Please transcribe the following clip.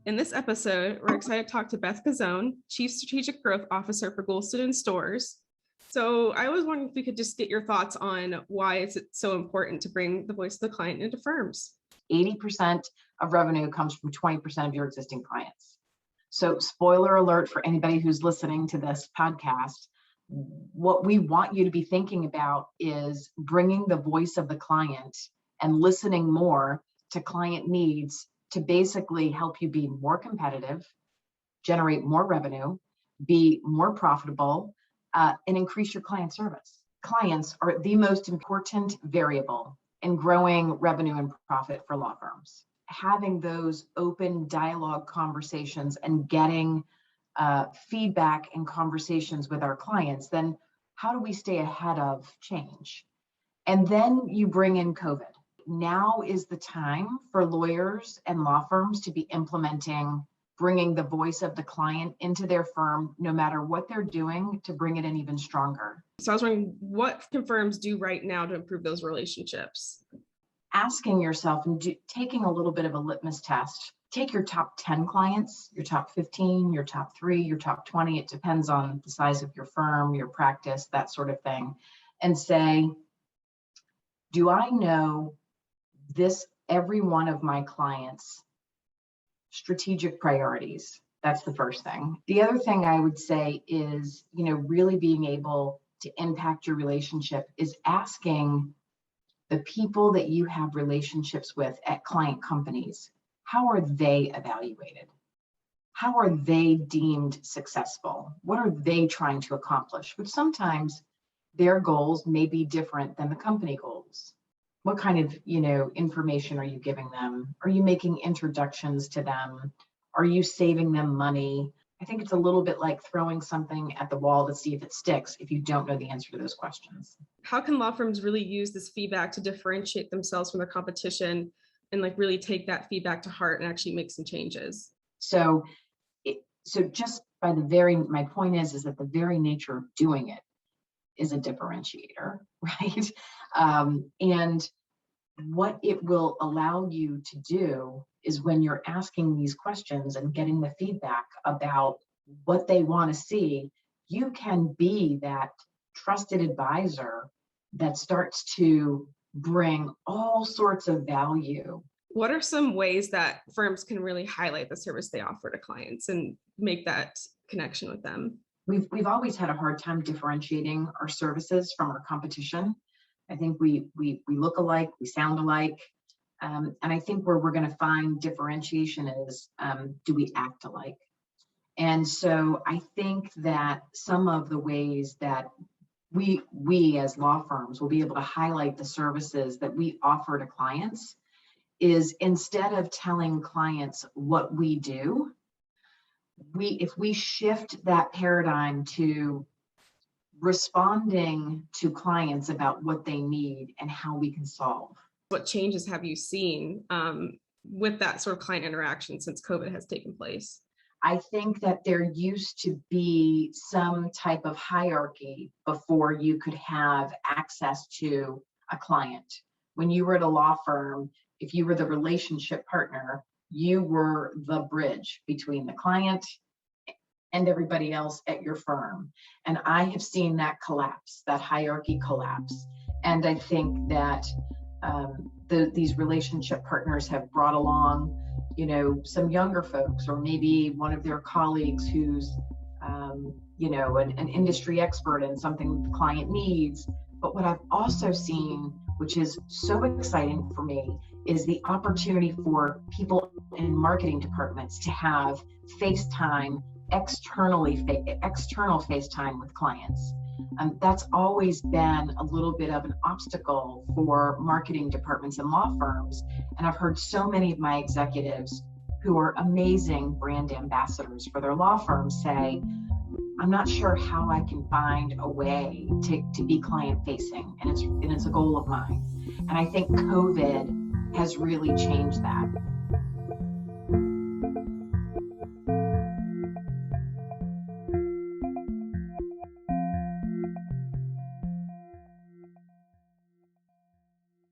In this episode, we're excited to talk to Beth Gazzone, Chief Strategic Growth Officer for Goldstone Stores. So I was wondering if we could just get your thoughts on why it's so important to bring the voice of the client into firms. 80% of revenue comes from 20% of your existing clients. So spoiler alert for anybody who's listening to this podcast, what we want you to be thinking about is bringing the voice of the client and listening more to client needs to basically help you be more competitive, generate more revenue, be more profitable, and increase your client service. Clients are the most important variable in growing revenue and profit for law firms. Having those open dialogue conversations and getting feedback and conversations with our clients, then how do we stay ahead of change? And then you bring in COVID. Now is the time for lawyers and law firms to be implementing, bringing the voice of the client into their firm, no matter what they're doing, to bring it in even stronger. So I was wondering, what can firms do right now to improve those relationships? Asking yourself and taking a little bit of a litmus test. Take your top 10 clients, your top 15, your top 3, your top 20. It depends on the size of your firm, your practice, that sort of thing. And say, do I know every one of my clients' strategic priorities? That's the first thing. The other thing I would say is, really being able to impact your relationship is asking the people that you have relationships with at client companies, how are they evaluated? How are they deemed successful? What are they trying to accomplish? Which sometimes their goals may be different than the company goals. What kind of, information are you giving them? Are you making introductions to them? Are you saving them money? I think it's a little bit like throwing something at the wall to see if it sticks if you don't know the answer to those questions. How can law firms really use this feedback to differentiate themselves from their competition and really take that feedback to heart and actually make some changes? So just by my point is that the very nature of doing it is a differentiator, right? And what it will allow you to do is when you're asking these questions and getting the feedback about what they want to see, you can be that trusted advisor that starts to bring all sorts of value. What are some ways that firms can really highlight the service they offer to clients and make that connection with them? We've always had a hard time differentiating our services from our competition. I think we look alike, we sound alike. And I think where we're going to find differentiation is, do we act alike? And so I think that some of the ways that we as law firms will be able to highlight the services that we offer to clients is, instead of telling clients what we do, if we shift that paradigm to responding to clients about what they need and how we can solve. What changes have you seen with that sort of client interaction since COVID has taken place? I think that there used to be some type of hierarchy before you could have access to a client. When you were at a law firm, if you were the relationship partner, you were the bridge between the client and everybody else at your firm. And I have seen that collapse, that hierarchy collapse. And I think that these relationship partners have brought along, some younger folks, or maybe one of their colleagues who's, an industry expert in something the client needs. But what I've also seen, which is so exciting for me, is the opportunity for people in marketing departments to have FaceTime, external FaceTime with clients. That's always been a little bit of an obstacle for marketing departments and law firms. And I've heard so many of my executives who are amazing brand ambassadors for their law firms say, I'm not sure how I can find a way to be client facing, and it's a goal of mine. And I think COVID has really changed that.